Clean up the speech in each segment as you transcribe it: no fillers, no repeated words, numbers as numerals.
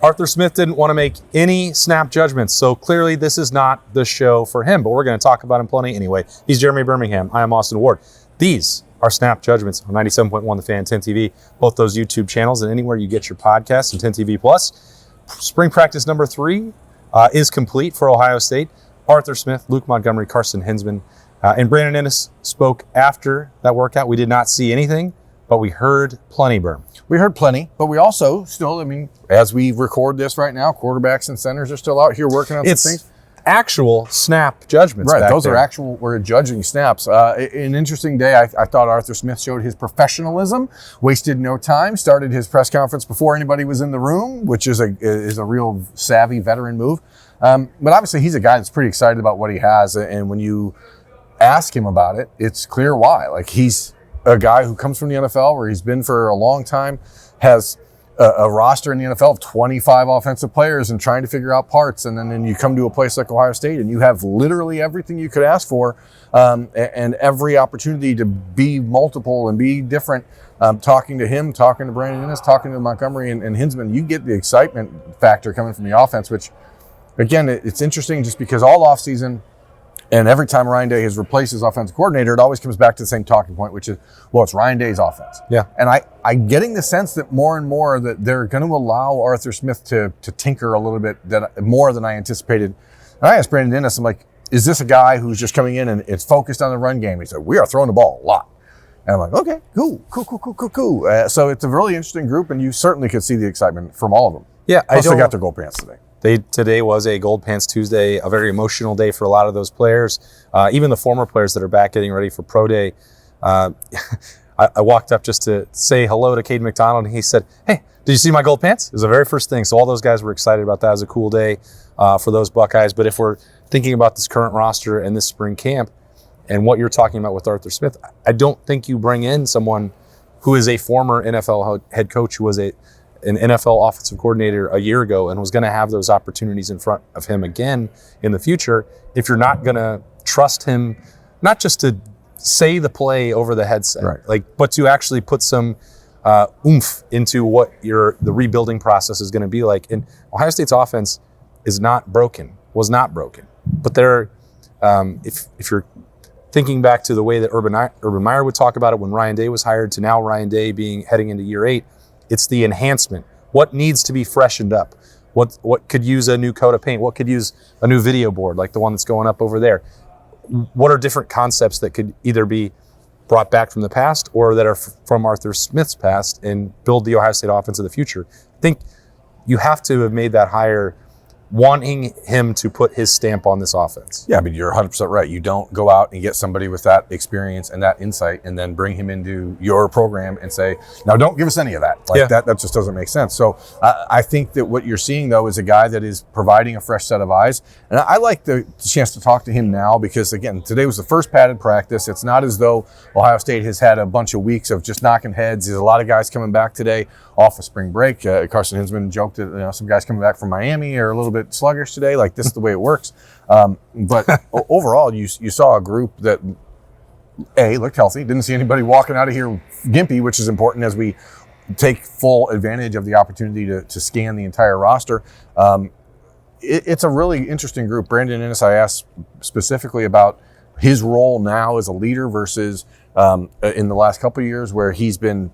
Arthur Smith didn't want to make any snap judgments, so clearly this is not the show for him, but we're going to talk about him plenty anyway. He's Jeremy Birmingham. I am Austin Ward. These are Snap Judgments on 97.1 The Fan, 10 TV, both those YouTube channels, and anywhere you get your podcasts and 10 TV Plus. Spring practice number 3 is complete for Ohio State. Arthur Smith, Luke Montgomery, Carson Hinsman, and Brandon Inniss spoke after that workout. We did not see anything, but we heard plenty, Berm. We heard plenty, but we also still, as we record this right now, quarterbacks and centers are still out here working on some things. Actual snap judgments. Right, those are actual, we're judging snaps. An interesting day. I thought Arthur Smith showed his professionalism, wasted no time, started his press conference before anybody was in the room, which is a real savvy veteran move. But obviously he's a guy that's pretty excited about what he has, and when you ask him about it, it's clear why. Like, he's a guy who comes from the NFL where he's been for a long time, has a roster in the NFL of 25 offensive players and trying to figure out parts. And then you come to a place like Ohio State and you have literally everything you could ask for, and every opportunity to be multiple and be different. Talking to him, talking to Brandon Inniss, talking to Montgomery and Hinsman, you get the excitement factor coming from the offense, which, again, it's interesting just because all offseason, and every time Ryan Day has replaced his offensive coordinator, it always comes back to the same talking point, which is, well, it's Ryan Day's offense. Yeah. And I'm getting the sense that more and more that they're going to allow Arthur Smith to tinker a little bit more than I anticipated. And I asked Brandon Inniss, I'm like, is this a guy who's just coming in and it's focused on the run game? He said, we are throwing the ball a lot. And I'm like, okay, cool. So it's a really interesting group, and you certainly could see the excitement from all of them. Yeah. Plus they got their gold pants today. Today was a Gold Pants Tuesday, a very emotional day for a lot of those players, even the former players that are back getting ready for Pro Day. I walked up just to say hello to Cade McDonald, and he said, hey, did you see my gold pants? It was the very first thing. So all those guys were excited about that. It was a cool day for those Buckeyes. But if we're thinking about this current roster and this spring camp and what you're talking about with Arthur Smith, I don't think you bring in someone who is a former NFL head coach who was an NFL offensive coordinator a year ago and was going to have those opportunities in front of him again in the future if you're not going to trust him, not just to say the play over the headset, right, but to actually put some oomph into what the rebuilding process is going to be like. And Ohio State's offense was not broken. But there, if you're thinking back to the way that Urban Meyer would talk about it when Ryan Day was hired to now Ryan Day heading into year 8, it's the enhancement. What needs to be freshened up? What could use a new coat of paint? What could use a new video board like the one that's going up over there? What are different concepts that could either be brought back from the past or that are from Arthur Smith's past and build the Ohio State offense of the future? I think you have to have made that hire wanting him to put his stamp on this offense. Yeah, you're 100% right. You don't go out and get somebody with that experience and that insight and then bring him into your program and say, now don't give us any of that. That just doesn't make sense. So I think that what you're seeing, though, is a guy that is providing a fresh set of eyes. And I like the chance to talk to him now because, again, today was the first padded practice. It's not as though Ohio State has had a bunch of weeks of just knocking heads. There's a lot of guys coming back today off of spring break. Carson Hinsman joked that some guys coming back from Miami are a little bit sluggish today. Like, this is the way it works. But overall, you saw a group that, looked healthy. Didn't see anybody walking out of here gimpy, which is important as we take full advantage of the opportunity to scan the entire roster. It's a really interesting group. Brandon Inniss, I asked specifically about his role now as a leader versus in the last couple of years where he's been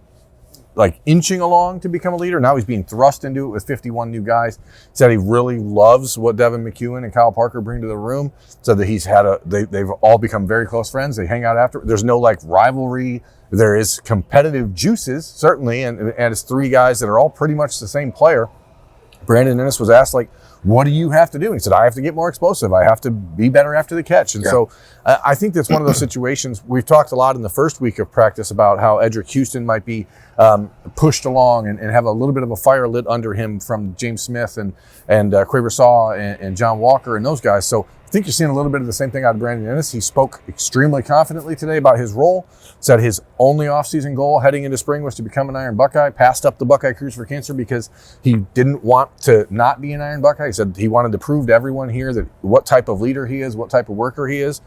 inching along to become a leader. Now he's being thrust into it with 51 new guys. Said he really loves what Devin McEwen and Kyle Parker bring to the room. Said that they've all become very close friends. They hang out after. There's no rivalry. There is competitive juices, certainly, and it's 3 guys that are all pretty much the same player. Brandon Inniss was asked, what do you have to do? And he said, I have to get more explosive. I have to be better after the catch. And so I think that's one of those situations. We've talked a lot in the first week of practice about how Edric Houston might be pushed along and have a little bit of a fire lit under him from James Smith and Quaver Saw and John Walker and those guys. So I think you're seeing a little bit of the same thing out of Brandon Inniss. He spoke extremely confidently today about his role, said his only offseason goal heading into spring was to become an Iron Buckeye, passed up the Buckeye Cruise for Cancer because he didn't want to not be an Iron Buckeye. He said he wanted to prove to everyone here that what type of leader he is, what type of worker he is.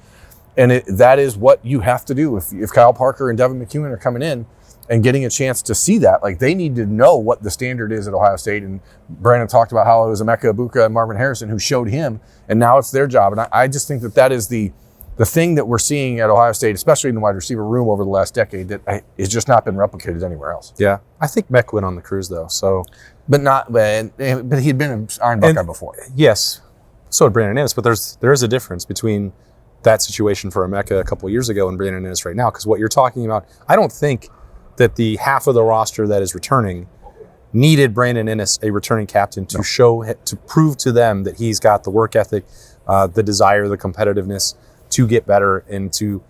And that is what you have to do. If Kyle Parker and Devin McEwen are coming in, and getting a chance to see that. Like, they need to know what the standard is at Ohio State. And Brandon talked about how it was Emeka Egbuka and Marvin Harrison who showed him, and now it's their job. And I just think that is the thing that we're seeing at Ohio State, especially in the wide receiver room over the last decade, that has just not been replicated anywhere else. Yeah. I think Meck went on the cruise, though. So, But he'd been an Iron Buckeye before. Yes. So did Brandon Inniss, but there is a difference between that situation for Emeka a couple of years ago and Brandon Inniss right now, because what you're talking about, I don't think that the half of the roster that is returning needed Brandon Inniss, a returning captain, to prove to them that he's got the work ethic, the desire, the competitiveness to get better and to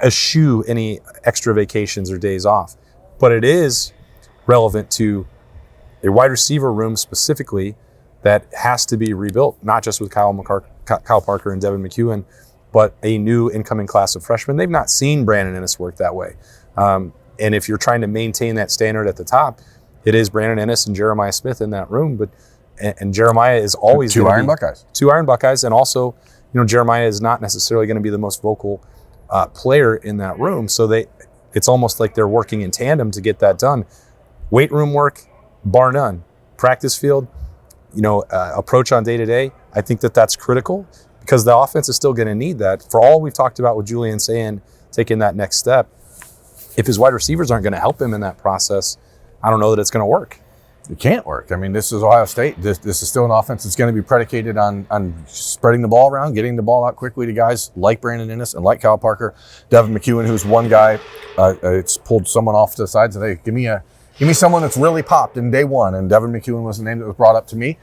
eschew any extra vacations or days off. But it is relevant to a wide receiver room specifically that has to be rebuilt, not just with Kyle Parker and Devin McEwen, but a new incoming class of freshmen. They've not seen Brandon Inniss work that way. And if you're trying to maintain that standard at the top, it is Brandon Inniss and Jeremiah Smith in that room. And Jeremiah is always two Iron Buckeyes. Two Iron Buckeyes, and also, Jeremiah is not necessarily going to be the most vocal player in that room. So it's almost like they're working in tandem to get that done. Weight room work, bar none. Practice field, approach on day-to-day, I think that's critical because the offense is still going to need that. For all we've talked about with Julian Sand taking that next step, if his wide receivers aren't going to help him in that process, I don't know that it's going to work. It can't work. I mean, this is Ohio State. This is still an offense that's going to be predicated on spreading the ball around, getting the ball out quickly to guys like Brandon Inniss and like Kyle Parker. Devin McEwen, who's one guy, it's pulled someone off to the side and said, hey, give me someone that's really popped in day one. And Devin McEwen was the name that was brought up to me.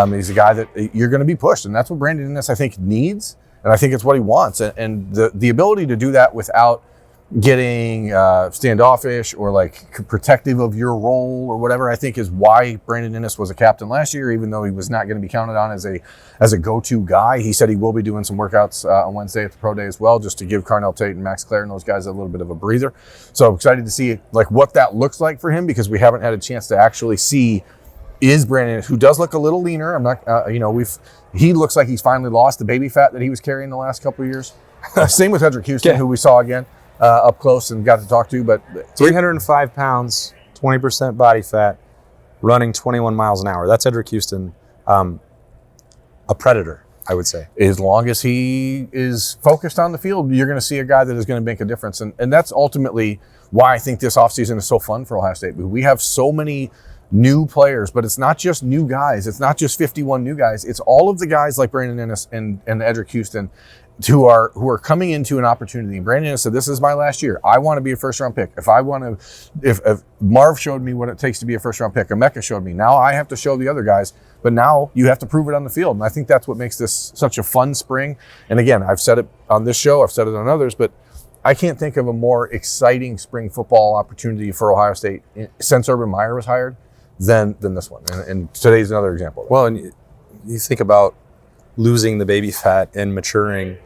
He's a guy that you're going to be pushed. And that's what Brandon Inniss, I think, needs. And I think it's what he wants. And the ability to do that without getting standoffish or like protective of your role or whatever, I think is why Brandon Inniss was a captain last year, even though he was not going to be counted on as a go-to guy. He said he will be doing some workouts on Wednesday at the pro day as well, just to give Carnell Tate and Max Clare and those guys a little bit of a breather. So I'm excited to see like what that looks like for him, because we haven't had a chance to actually see is Brandon Inniss, who does look a little leaner. I'm not, he looks like he's finally lost the baby fat that he was carrying the last couple of years. Same with Hedrick Houston, who we saw again. Up close and got to talk to, but 305 pounds, 20% body fat, running 21 miles an hour. That's Hedrick Houston, a predator, I would say. As long as he is focused on the field, you're going to see a guy that is going to make a difference. And that's ultimately why I think this offseason is so fun for Ohio State. We have so many new players, but it's not just new guys. It's not just 51 new guys. It's all of the guys like Brandon Inniss and Hedrick Houston who are coming into an opportunity. Brandon Inniss said, this is my last year. I want to be a first-round pick. If Marv showed me what it takes to be a first-round pick, Emeka showed me. Now I have to show the other guys, but now you have to prove it on the field. And I think that's what makes this such a fun spring. And again, I've said it on this show, I've said it on others, but I can't think of a more exciting spring football opportunity for Ohio State since Urban Meyer was hired than this one. And today's another example. Well, and you think about losing the baby fat and maturing.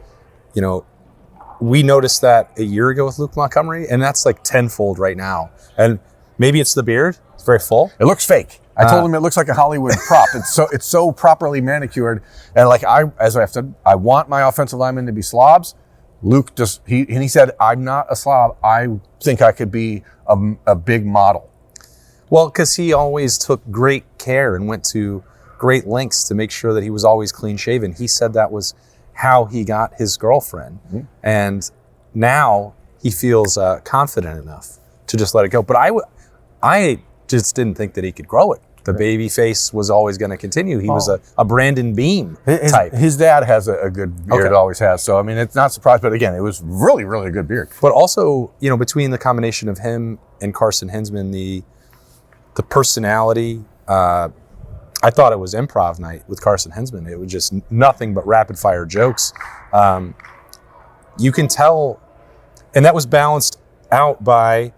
We noticed that a year ago with Luke Montgomery, and that's like tenfold right now. And maybe it's the beard; it's very full. It looks fake. I told him it looks like a Hollywood prop. It's so properly manicured, and as I've said, I want my offensive linemen to be slobs. Luke he said, I'm not a slob. I think I could be a big model. Well, because he always took great care and went to great lengths to make sure that he was always clean shaven. He said that was how he got his girlfriend. Mm-hmm. And now he feels confident enough to just let it go. But I just didn't think that he could grow it. The baby face was always going to continue. He was a Brandon Beam type. His dad has a good beard, always has. So, I mean, it's not surprised. But again, it was really, really good beard. But also, between the combination of him and Carson Hinsman, the personality, I thought it was improv night with Carson Hinsman. It was just nothing but rapid fire jokes. You can tell, and that was balanced out by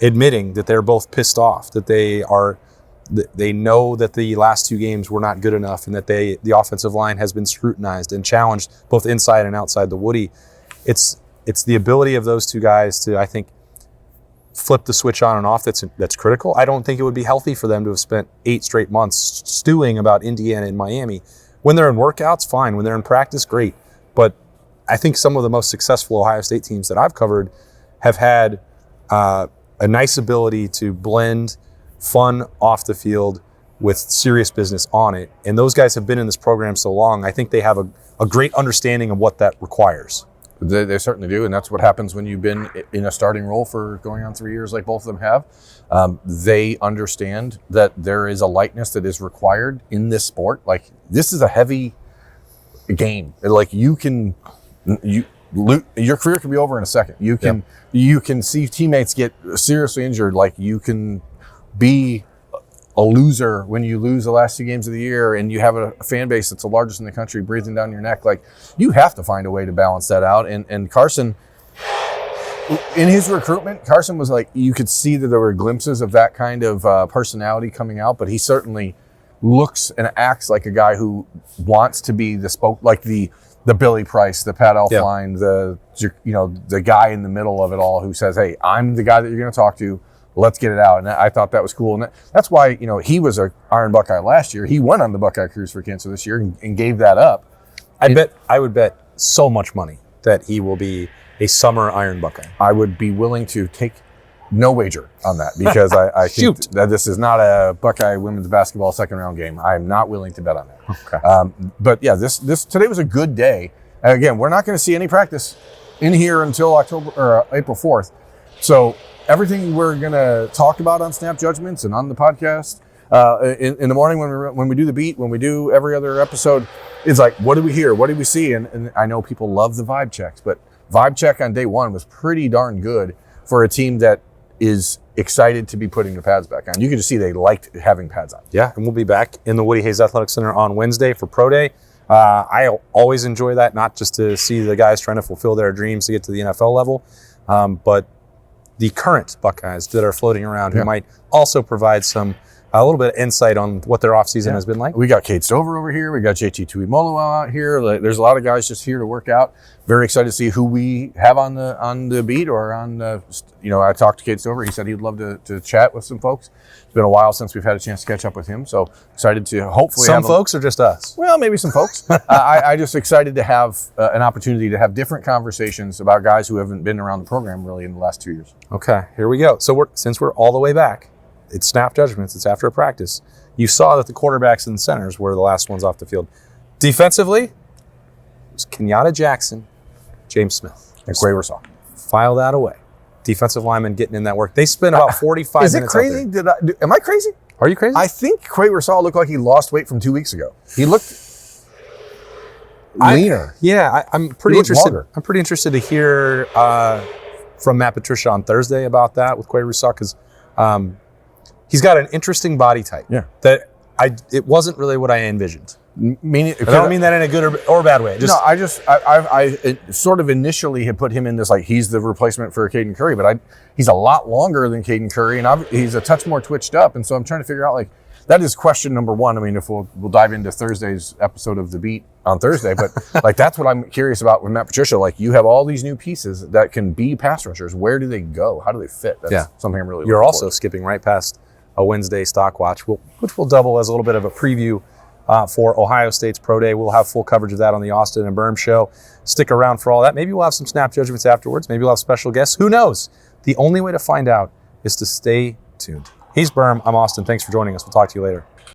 admitting that they're both pissed off, that they know that the last two games were not good enough, and that the offensive line has been scrutinized and challenged both inside and outside the Woody. It's the ability of those two guys to, I think, flip the switch on and off that's critical. I don't think it would be healthy for them to have spent 8 straight months stewing about Indiana and Miami. When they're in workouts, fine. When they're in practice, great. But I think some of the most successful Ohio State teams that I've covered have had a a nice ability to blend fun off the field with serious business on it. And those guys have been in this program so long, I think they have a great understanding of what that requires. They certainly do, and that's what happens when you've been in a starting role for going on 3 years like both of them have. They understand that there is a lightness that is required in this sport. Like, this is a heavy game. Like, your career can be over in a second. You can see teammates get seriously injured. Like, you can be a loser when you lose the last 2 games of the year and you have a fan base that's the largest in the country breathing down your neck. Like, you have to find a way to balance that out. And Carson, in his recruitment, Carson was like, you could see that there were glimpses of that kind of personality coming out, but he certainly looks and acts like a guy who wants to be the Billy Price, the Pat Elflein, the guy in the middle of it all who says, hey, I'm the guy that you're going to talk to. Let's get it out. And I thought that was cool. And that's why, he was a Iron Buckeye last year. He went on the Buckeye Cruise for Cancer this year and gave that up. I would bet so much money that he will be a summer Iron Buckeye. I would be willing to take no wager on that because I think that this is not a Buckeye women's basketball second round game. I'm not willing to bet on that. Okay. But yeah, this today was a good day. And again, we're not going to see any practice in here until April 4th. So everything we're going to talk about on Snap Judgments and on the podcast in the morning when we do the beat, when we do every other episode, is like, what do we hear? What do we see? And I know people love the vibe checks, but vibe check on day one was pretty darn good for a team that is excited to be putting the pads back on. You can just see they liked having pads on. Yeah, and we'll be back in the Woody Hayes Athletic Center on Wednesday for Pro Day. I always enjoy that, not just to see the guys trying to fulfill their dreams to get to the NFL level, but the current Buckeyes that are floating around who might also provide a little bit of insight on what their offseason has been like. We got Kate Stover over here. We got JT Tuimolo out here. There's a lot of guys just here to work out. Very excited to see who we have on the beat or on I talked to Kate Stover. He said he'd love to chat with some folks. It's been a while since we've had a chance to catch up with him. So excited to hopefully some folks or just us? Well, maybe some folks. I just excited to have an opportunity to have different conversations about guys who haven't been around the program really in the last 2 years. Okay, here we go. So since we're all the way back, it's Snap Judgments. It's after a practice. You saw that the quarterbacks and centers were the last ones off the field. Defensively, it was Kenyatta Jackson, James Smith. And Quay Rousseau. File that away. Defensive linemen getting in that work. They spent about 45 minutes. Is it crazy? Am I crazy? Are you crazy? I think Quay Rousseau looked like he lost weight from 2 weeks ago. He looked leaner. I'm pretty interested. Longer. I'm pretty interested to hear from Matt Patricia on Thursday about that with Quay Rousseau because he's got an interesting body type. Yeah. That it wasn't really what I envisioned. Meaning, I don't mean that in a good or bad way. I sort of initially had put him in this like he's the replacement for Caden Curry, but he's a lot longer than Caden Curry, and he's a touch more twitched up, and so I'm trying to figure out like that is question number one. I mean, if we'll dive into Thursday's episode of The Beat on Thursday, but like that's what I'm curious about with Matt Patricia. Like you have all these new pieces that can be pass rushers. Where do they go? How do they fit? That's something I'm really. You're also skipping right past a Wednesday stock watch, which will double as a little bit of a preview for Ohio State's Pro Day. We'll have full coverage of that on the Austin and Birm Show. Stick around for all that. Maybe we'll have some Snap Judgments afterwards. Maybe we'll have special guests. Who knows? The only way to find out is to stay tuned. He's Birm. I'm Austin. Thanks for joining us. We'll talk to you later.